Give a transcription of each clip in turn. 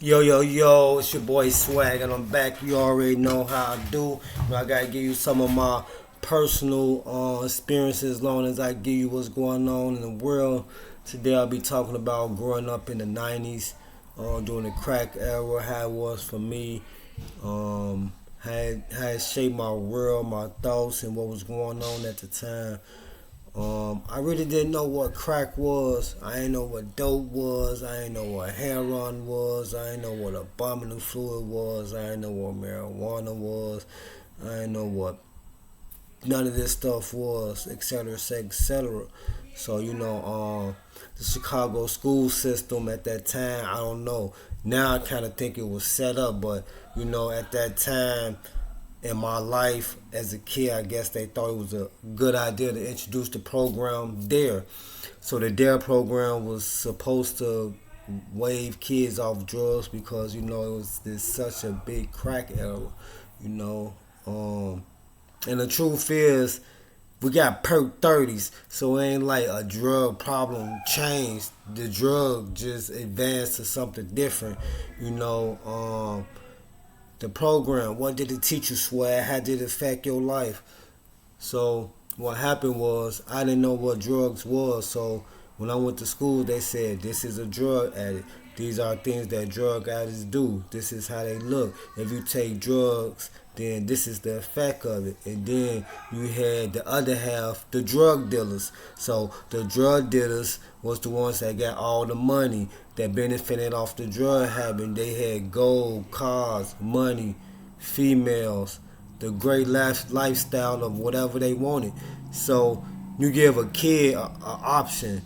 Yo, yo, yo, it's your boy Swag, and I'm back. You already know how I do. I gotta give you some of my personal experiences, as long as I give you what's going on in the world. Today, I'll be talking about growing up in the 90's, during the crack era, how it was for me, how it shaped my world, my thoughts, and what was going on at the time. I really didn't know what crack was. I didn't know what dope was. I didn't know what heroin was. I didn't know what abominable fluid was. I didn't know what marijuana was. I didn't know what none of this stuff was, etc., etc., etc. So the Chicago school system at that time, I don't know. Now I kind of think it was set up, but at that time in my life as a kid, I guess they thought it was a good idea to introduce the program DARE. So the DARE program was supposed to wave kids off drugs because it was this such a big crack era, you know. And the truth is, we got perk 30s, so it ain't like a drug problem changed. The drug just advanced to something different, you know. The program, what did it teach you, Swag? How did it affect your life? So what happened was I didn't know what drugs was. So when I went to school, they said this is a drug addict. These are things that drug addicts do. This is how they look. If you take drugs, then this is the effect of it. And then you had the other half, the drug dealers. So the drug dealers was the ones that got all the money that benefited off the drug habit. They had gold, cars, money, females, the great lifestyle of whatever they wanted. So you give a kid a option.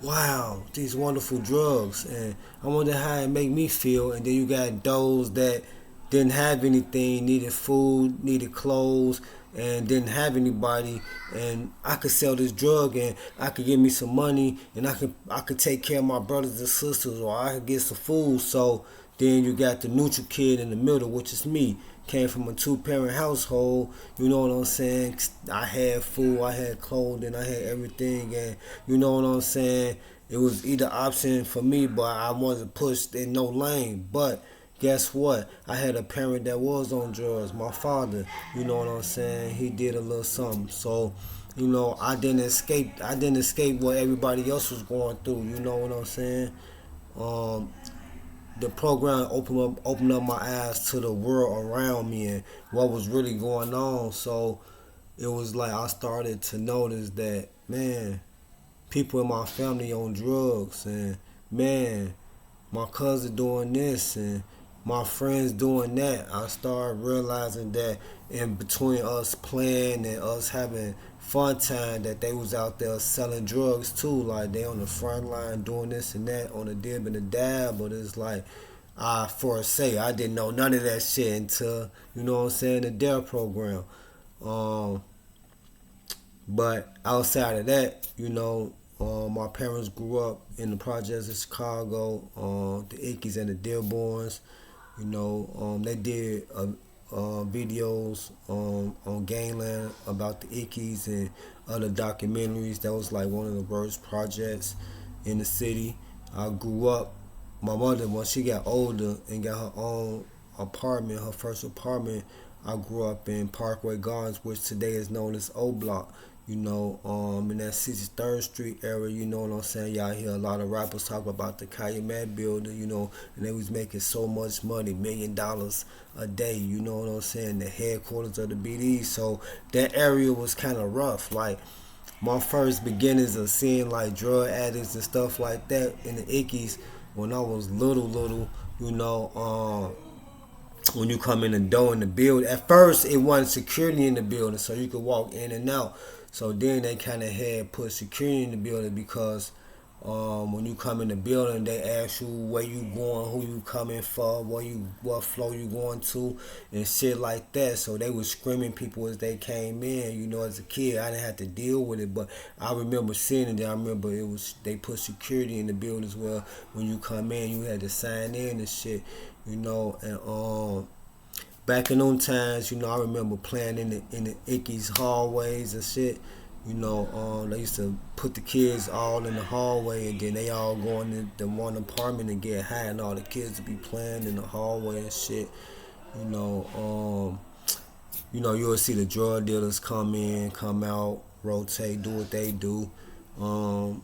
Wow, these wonderful drugs, and I wonder how it make me feel. And then you got those that didn't have anything, needed food, needed clothes, and didn't have anybody. And I could sell this drug, and I could get me some money, and I could take care of my brothers and sisters, or I could get some food. So then you got the neutral kid in the middle, which is me. Came from a two-parent household, you know what I'm saying? I had food, I had clothing, I had everything, and you know what I'm saying? It was either option for me, but I wasn't pushed in no lane. But guess what? I had a parent that was on drugs. My father, you know what I'm saying? He did a little something. So, I didn't escape. I didn't escape what everybody else was going through. You know what I'm saying? Um, the program opened up my eyes to the world around me and what was really going on. So it was like I started to notice that, man, people in my family on drugs, and man, my cousin doing this, and my friends doing that. I started realizing that in between us playing and us having fun time, that they was out there selling drugs too. Like they on the front line doing this and that on the dib and the dab. But it's like for a say, I didn't know none of that shit until the DARE program. Um, but outside of that, my parents grew up in the projects of Chicago, the Ickies and the Dearborns. They did videos on Gangland about the Ickies and other documentaries. That was like one of the worst projects in the city. I grew up. My mother, when she got older and got her own apartment, her first apartment, I grew up in Parkway Gardens, which today is known as O Block. In that 63rd Street area, you know what I'm saying? Y'all hear a lot of rappers talk about the Calumet building, and they was making so much money, $1 million a day, you know what I'm saying? The headquarters of the BD. So that area was kind of rough. Like, my first beginnings of seeing like drug addicts and stuff like that in the Ickies when I was little, you know, when you come in the door in the building. At first, it wasn't security in the building, so you could walk in and out. So then they kind of had put security in the building because when you come in the building, they ask you where you going, who you coming for, what floor you going to, and shit like that. So they was screaming people as they came in. As a kid, I didn't have to deal with it, but I remember seeing it. I remember they put security in the building as well. When you come in, you had to sign in and shit. And back in those times, I remember playing in the Icky's hallways and shit. They used to put the kids all in the hallway, and then they all go in the one apartment and get high, and all the kids would be playing in the hallway and shit. You know, you'll see the drug dealers come in, come out, rotate, do what they do. Um,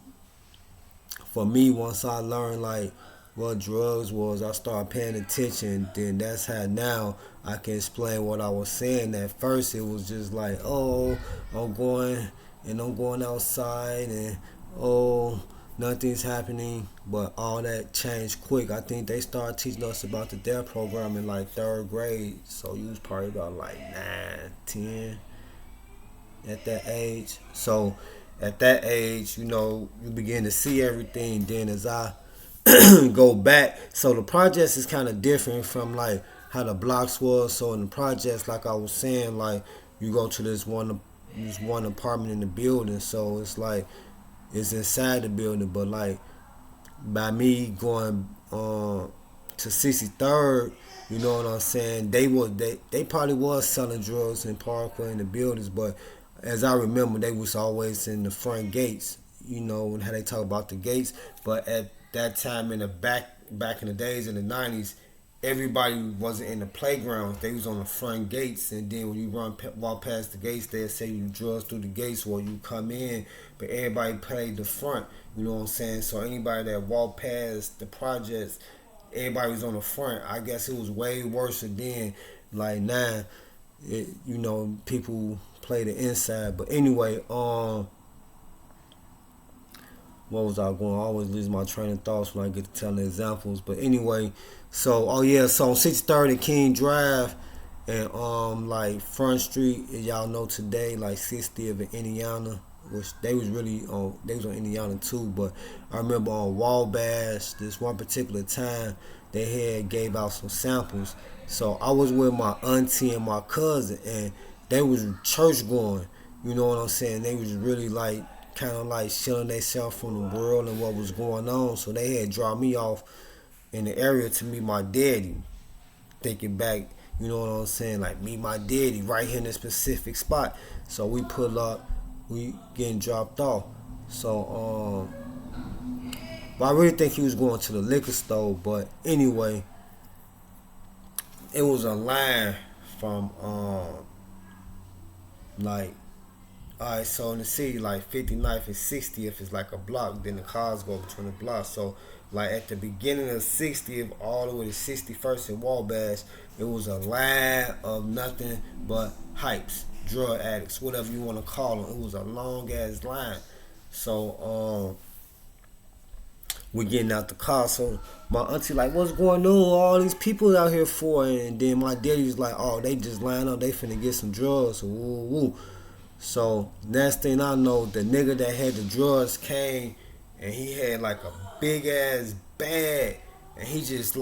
for me, once I learned like what drugs was, I started paying attention. Then that's how now I can explain what I was saying. At first, it was just like, oh, I'm going I'm going outside, and oh, nothing's happening. But all that changed quick. I think they started teaching us about the DEF program in like third grade. So you was probably about like 9, 10 at that age. So at that age, you begin to see everything. Then as I go back, so the projects is kind of different from like how the blocks was. So in the projects, like I was saying, like you go to this one apartment in the building. So it's like it's inside the building, but like by me going to 63rd, you know what I'm saying? They probably was selling drugs in Parkway in the buildings, but as I remember, they was always in the front gates. And how they talk about the gates. But at that time in the back in the days in the 90's, everybody wasn't in the playgrounds. They was on the front gates, and then when you walk past the gates, they'll say you drugs through the gates or you come in. But everybody played the front. You know what I'm saying? So anybody that walked past the projects, everybody was on the front. I guess it was way worse then. Like now, people play the inside. But anyway, what was I going? I always lose my train of thoughts when I get to telling examples. But anyway, so so on 63rd and King Drive, and like Front Street, as y'all know today, like 60th and Indiana, which they was really on. They was on Indiana too. But I remember on Wabash, this one particular time, they had gave out some samples. So I was with my auntie and my cousin, and they was church going. You know what I'm saying? They was really like kind of like shielding themselves from the world and what was going on. So they had dropped me off in the area to meet my daddy. Thinking back, you know what I'm saying? Like meet my daddy right here in this specific spot. So we pull up, we getting dropped off. So but I really think he was going to the liquor store. But anyway, it was a line from like, alright, so in the city, like 59th and 60th is like a block. Then the cars go between the blocks. So, like at the beginning of 60th, all the way to 61st and Wabash, it was a line of nothing but hypes, drug addicts, whatever you want to call them. It was a long ass line. So, we getting out the car. So my auntie like, what's going on? All these people out here for? And then my daddy was like, oh, they just line up. They finna get some drugs. Woo woo. So next thing I know, the nigga that had the drugs came, and he had like a big ass bag, and he just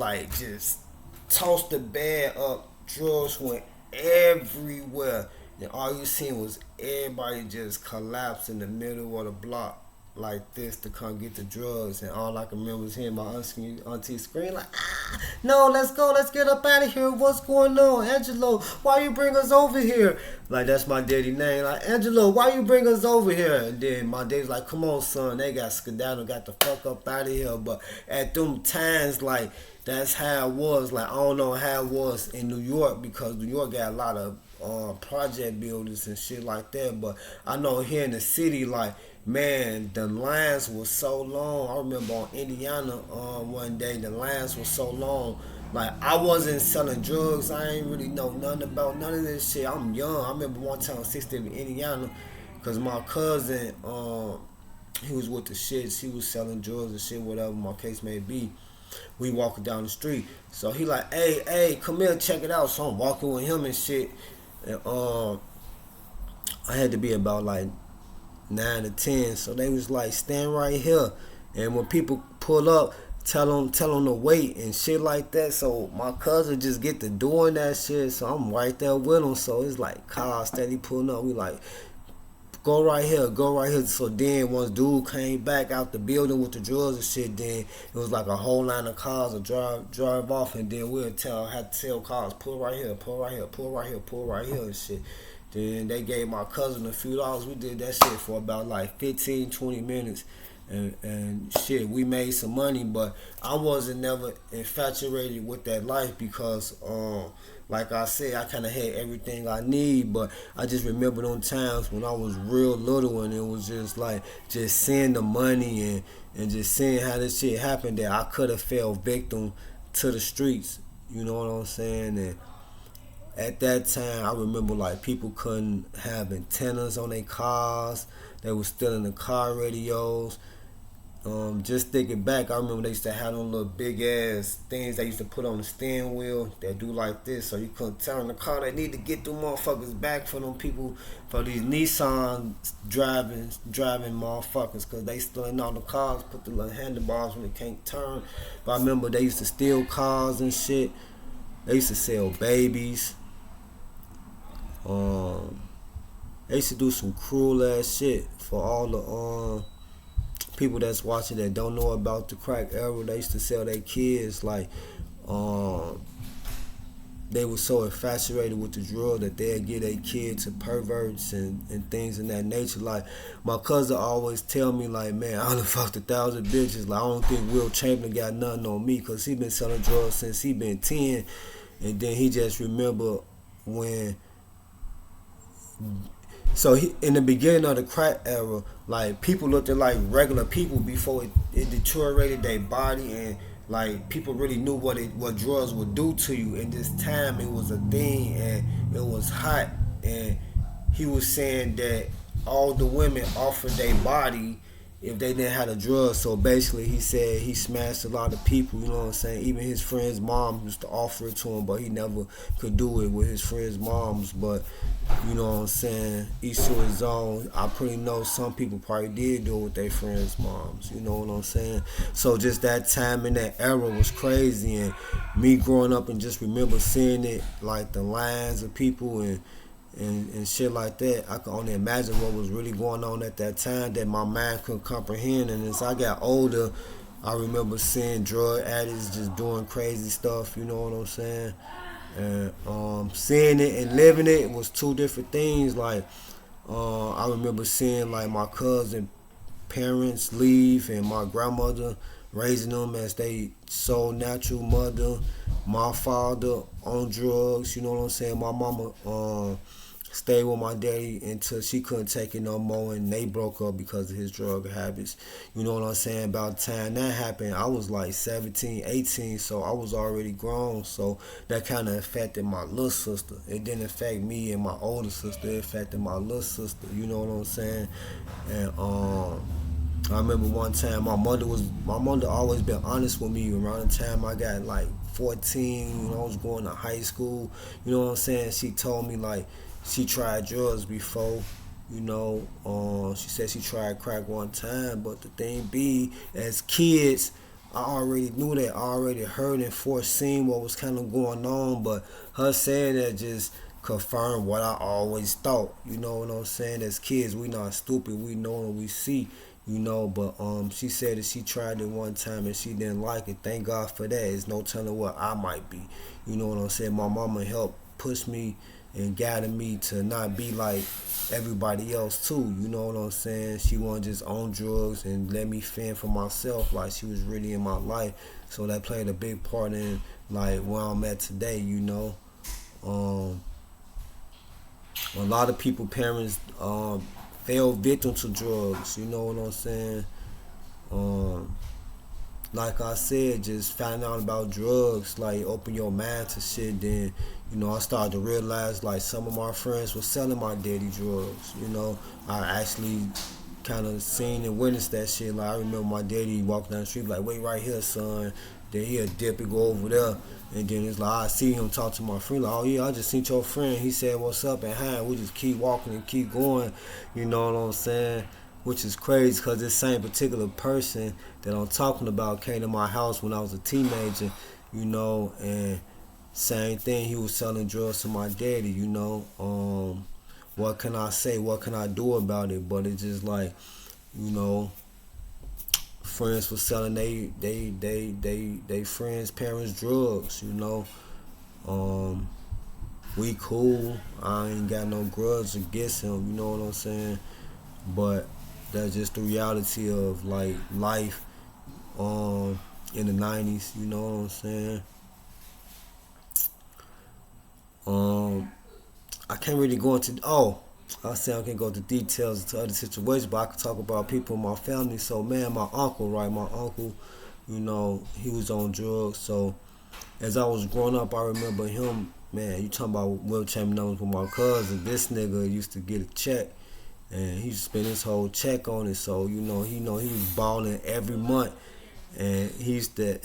tossed the bag up. Drugs went everywhere, and all you seen was everybody just collapse in the middle of the block like this to come get the drugs. And all I can remember was hearing my auntie scream like, no, let's go, let's get up out of here. What's going on? Angelo, why you bring us over here? Like, that's my daddy name. Like, Angelo, why you bring us over here? And then my daddy's like, come on, son, they got skedaddle, got the fuck up out of here. But at them times, like, that's how it was. Like, I don't know how it was in New York, because New York got a lot of project buildings and shit like that. But I know here in the city, like, man, the lines were so long. I remember on Indiana one day, the lines were so long. Like, I wasn't selling drugs. I ain't really know nothing about none of this shit. I'm young. I remember one time 60 in Indiana, because my cousin, he was with the shits. He was selling drugs and shit, whatever my case may be. We walking down the street. So he like, hey, come here, check it out. So I'm walking with him and shit. And I had to be about like 9 to 10. So they was like, stand right here. And when people pull up, tell them to wait and shit like that. So my cousin just get to doing that shit. So I'm right there with him. So it's like car steady pulling up. We like, go right here, go right here. So then once dude came back out the building with the drugs and shit, then it was like a whole line of cars to drive off, and then we'll had to tell cars, pull right here, pull right here, pull right here, pull right here and shit. Then they gave my cousin a few dollars. We did that shit for about like 15, 20 minutes. And shit, we made some money, but I wasn't never infatuated with that life because, like I said, I kind of had everything I need. But I just remember those times when I was real little, and it was just like just seeing the money and just seeing how this shit happened that I could have fell victim to the streets. You know what I'm saying? And at that time, I remember like people couldn't have antennas on their cars. They was still in the car radios. Just thinking back, I remember they used to have them little big ass things they used to put on the steering wheel that do like this, so you couldn't turn the car. They need to get them motherfuckers back for them people, for these Nissan driving motherfuckers, cause they still in all the cars, put the little handlebars when they can't turn. But I remember they used to steal cars and shit. They used to sell babies. Um, they used to do some cruel ass shit for all the people that's watching that don't know about the crack era. They used to sell their kids like they were so infatuated with the drug that they'd give their kids to perverts and things in that nature. Like my cousin always tell me like, man, I done fucked 1,000 bitches. Like I don't think Will Chamberlain got nothing on me because he been selling drugs since he been 10. And then he just remember when in the beginning of the crack era, like people looked at like regular people before it deteriorated their body, and like people really knew what drugs would do to you. In this time, it was a thing, and it was hot. And he was saying that all the women offered their body if they didn't have the drugs. So basically, he said he smashed a lot of people. You know what I'm saying? Even his friend's mom used to offer it to him, but he never could do it with his friend's moms. But you know what I'm saying? Each to his own. I pretty know some people probably did do it with their friends' moms. You know what I'm saying? So just that time in that era was crazy, and me growing up and just remember seeing it, like the lines of people and shit like that. I can only imagine what was really going on at that time that my mind couldn't comprehend. And as I got older, I remember seeing drug addicts just doing crazy stuff. You know what I'm saying? And seeing it and living it was two different things. Like I remember seeing like my cousin parents leave and my grandmother raising them as they sole natural mother. My father on drugs. You know what I'm saying? My mama stayed with my daddy until she couldn't take it no more, and they broke up because of his drug habits. You know what I'm saying? About the time that happened, I was like 17, 18, so I was already grown. So that kind of affected my little sister. It didn't affect me and my older sister. It affected my little sister. You know what I'm saying? And I remember one time my mother always been honest with me. Around the time I got like 14, when I was going to high school, you know what I'm saying? She told me like she tried drugs before, you know. She said she tried crack one time, but the thing be, as kids, I already knew that. I already heard and foreseen what was kind of going on, but her saying that just confirmed what I always thought. You know what I'm saying? As kids, we not stupid. We know and we see. You know, but she said that she tried it one time and she didn't like it. Thank God for that. There's no telling what I might be. You know what I'm saying? My mama helped push me and guided me to not be like everybody else too. You know what I'm saying? She wasn't just on drugs and let me fend for myself. Like she was really in my life. So that played a big part in like where I'm at today. You know, a lot of people, parents, fell victim to drugs. You know what I'm saying? Like I said, just finding out about drugs, like open your mind to shit. Then, you know, I started to realize like some of my friends were selling my daddy drugs. You know, I actually kind of seen and witnessed that shit. Like I remember my daddy walking down the street like, wait right here, son. Then he'll dip and go over there. And then it's like I see him talk to my friend like, oh yeah, I just seen your friend. He said what's up and hi. We just keep walking and keep going. You know what I'm saying? Which is crazy because this same particular person that I'm talking about came to my house when I was a teenager. You know, and same thing. He was selling drugs to my daddy. You know, what can I say? What can I do about it? But it's just like, you know, friends were selling they friends' parents drugs, you know. we cool. I ain't got no grudge against him, you know what I'm saying? But that's just the reality of like life in the 90s, you know what I'm saying? Um I can't really go into I say I can't go into details to other situations, but I can talk about people in my family. So man, my uncle, right? My uncle, he was on drugs. So as I was growing up, I remember him. Man, you talking about Will Champion numbers with my cousin? This nigga used to get a check, and he used to spend his whole check on it. So he was balling every month. And he used to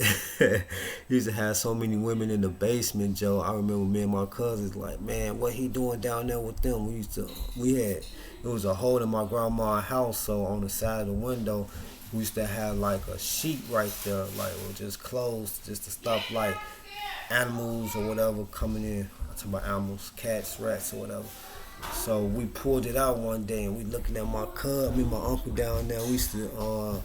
he used to have so many women in the basement, Joe. I remember me and my cousins like, man, what he doing down there with them? It was a hole in my grandma's house, so on the side of the window, we used to have like a sheet right there, like it was just closed, just to stop like animals or whatever coming in. I'm talking about animals, cats, rats, or whatever. So we pulled it out one day, and we looking at me and my uncle down there. We used to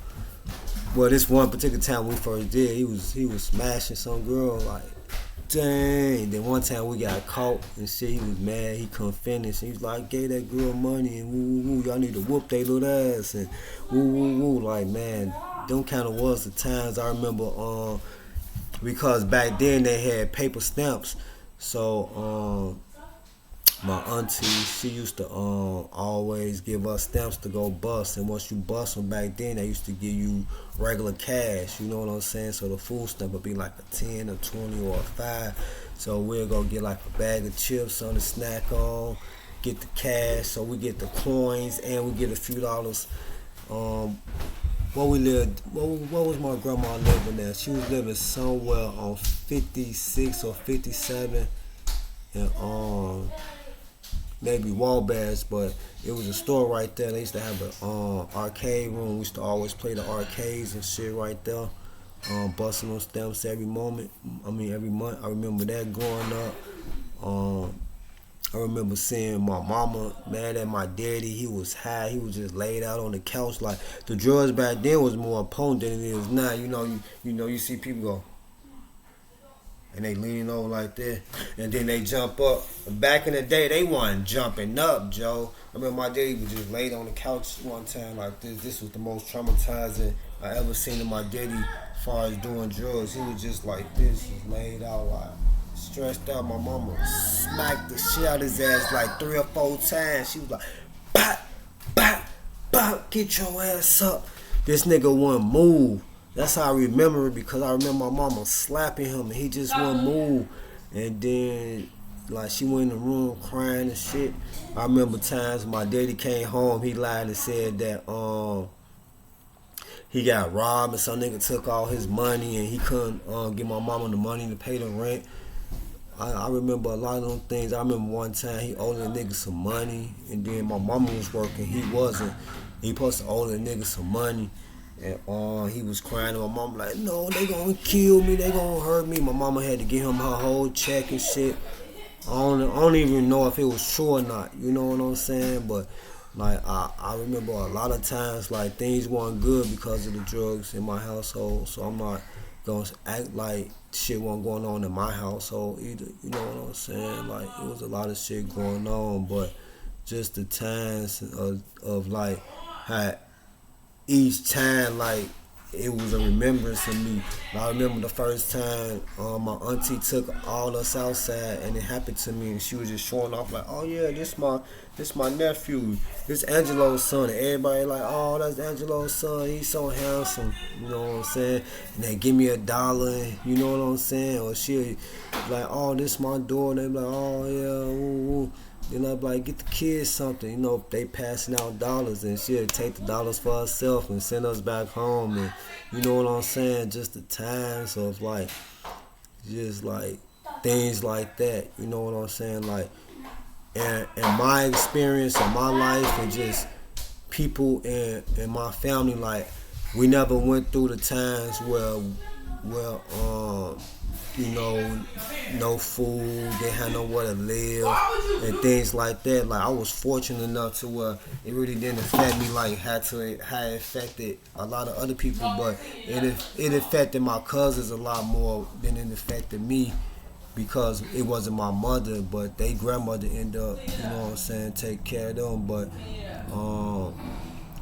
well, this one particular time we first did, he was smashing some girl, like, dang. Then one time we got caught and shit, he was mad, he couldn't finish. He was like, gave that girl money and woo woo woo, y'all need to whoop they little ass and woo woo woo. Like, man, them kind of was the times. I remember because back then they had paper stamps, so my auntie, she used to always give us stamps to go bust, and once you bust them back then, they used to give you regular cash, you know what I'm saying? So the food stamp would be like a 10 or 20 or a 5. So we'll go get like a bag of chips on the snack on, get the cash, so we get the coins, and we get a few dollars. What was my grandma living at? She was living somewhere on 56 or 57, and maybe Wabash, but it was a store right there. They used to have an arcade room. We used to always play the arcades and shit right there. Busting those stamps every month. I remember that growing up. I remember seeing my mama mad at my daddy. He was high. He was just laid out on the couch. Like, the drugs back then was more potent than it is now. You see people go, and they leaning over like that, and then they jump up. Back in the day, they wasn't jumping up, Joe. I remember my daddy was just laid on the couch one time like this. This was the most traumatizing I ever seen in my daddy as far as doing drugs. He was just like this, just laid out, like stressed out. My mama smacked the shit out of his ass like 3 or 4 times. She was like, bop, bop, bop, get your ass up. This nigga wouldn't move. That's how I remember it, because I remember my mama slapping him and he just wouldn't move. And then, like, she went in the room crying and shit. I remember times my daddy came home, he lied and said that he got robbed and some nigga took all his money and he couldn't give my mama the money to pay the rent. I remember a lot of them things. I remember one time he owed a nigga some money, and then my mama was working, he wasn't. He supposed to owe the nigga some money. And he was crying, and my mama like, no, they gonna kill me, they gonna hurt me. My mama had to give him her whole check and shit. I don't even know if it was true or not, you know what I'm saying? But like I remember a lot of times like things weren't good because of the drugs in my household. So I'm not gonna act like shit wasn't going on in my household either. You know what I'm saying? Like, it was a lot of shit going on, but just the times of like how each time, like, it was a remembrance of me. I remember the first time my auntie took all us outside, and it happened to me, and she was just showing off like, oh yeah, this my nephew, this Angelo's son, and everybody like, oh, that's Angelo's son, he's so handsome, you know what I'm saying? And they give me $1, you know what I'm saying? Or she like, oh, this my daughter, they be like, oh yeah, ooh, ooh. Then I'd be like, get the kids something, you know, they passing out dollars, and she'll take the dollars for herself and send us back home, and you know what I'm saying, just the times of like, just like things like that, you know what I'm saying, like, and my experience in my life and just people in my family, like, we never went through the times where you know, no food, they had nowhere to live, and things like that. Like, I was fortunate enough to where it really didn't affect me like how it affected a lot of other people, but it affected my cousins a lot more than it affected me. because it wasn't my mother, but they grandmother ended up, take care of them. But um,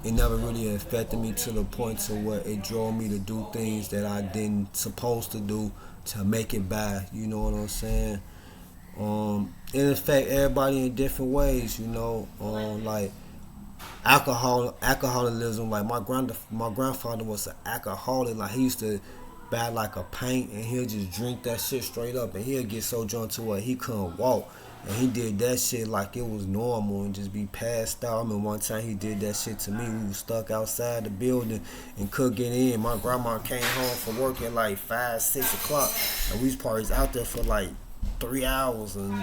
it never really affected me to the point to where it drove me to do things that I didn't supposed to do to make it by. You know what I'm saying? It affect everybody in different ways. Like alcoholism. Like my grandfather was an alcoholic. Like he used to buy like a pint and he'll just drink that shit straight up, and he'll get so drunk to where he couldn't walk. And he did that shit like it was normal and just be passed out. I mean, one time he did that shit to me. We was stuck outside the building and couldn't get in. My grandma came home from work at like 5, 6 o'clock, and we was parties out there for like 3 hours, and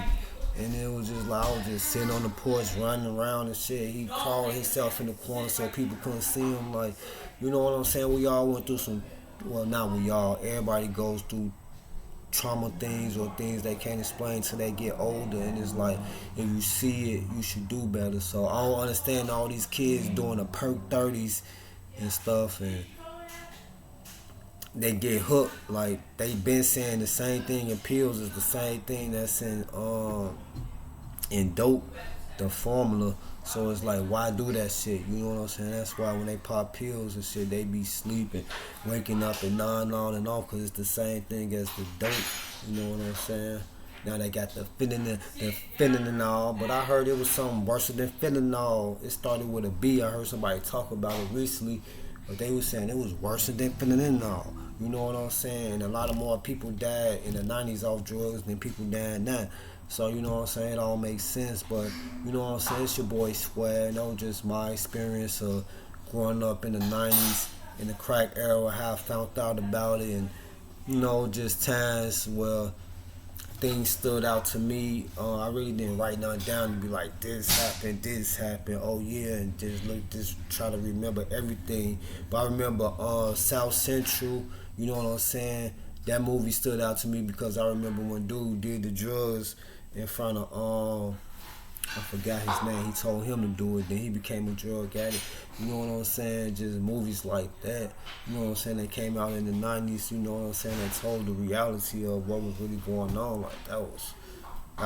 it was just like I was just sitting on the porch running around and shit. He crawled himself in the corner so people couldn't see him. Like, you know what I'm saying? We all went through some. Well, not we all. Everybody goes through trauma things or things they can't explain till they get older. And it's like if you see it, you should do better. So I don't understand all these kids doing the perk 30s and stuff, and they get hooked. Like they been saying the same thing in pills is the same thing that's in dope, the formula. So it's like, why do that shit? You know what I'm saying? That's why when they pop pills and shit, they be sleeping, waking up at 9 on and off, because it's the same thing as the dope. You know what I'm saying? Now they got the fentanyl, but I heard it was something worse than fentanyl. It started with a B. I heard somebody talk about it recently, but they was saying it was worse than fentanyl. You know what I'm saying? And a lot of more people died in the 90's off drugs than people dying now. So, you know what I'm saying? It all makes sense. But, you know what I'm saying? It's your boy Swag. Just my experience of growing up in the 90's, in the crack era, how I found out about it. And, just times where things stood out to me. I really didn't write nothing down to be like, this happened, oh yeah, and just try to remember everything. But I remember South Central, you know what I'm saying? That movie stood out to me because I remember when dude did the drugs in front of I forgot his name. He told him to do it, then he became a drug addict. You know what I'm saying? Just movies like that. You know what I'm saying? They came out in the 90's. You know what I'm saying? They told the reality of what was really going on. Like that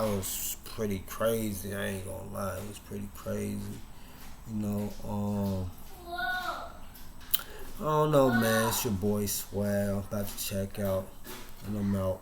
was pretty crazy. I ain't gonna lie, it was pretty crazy. You know. I don't know, man. It's your boy Swag. I'm about to check out, and I'm out.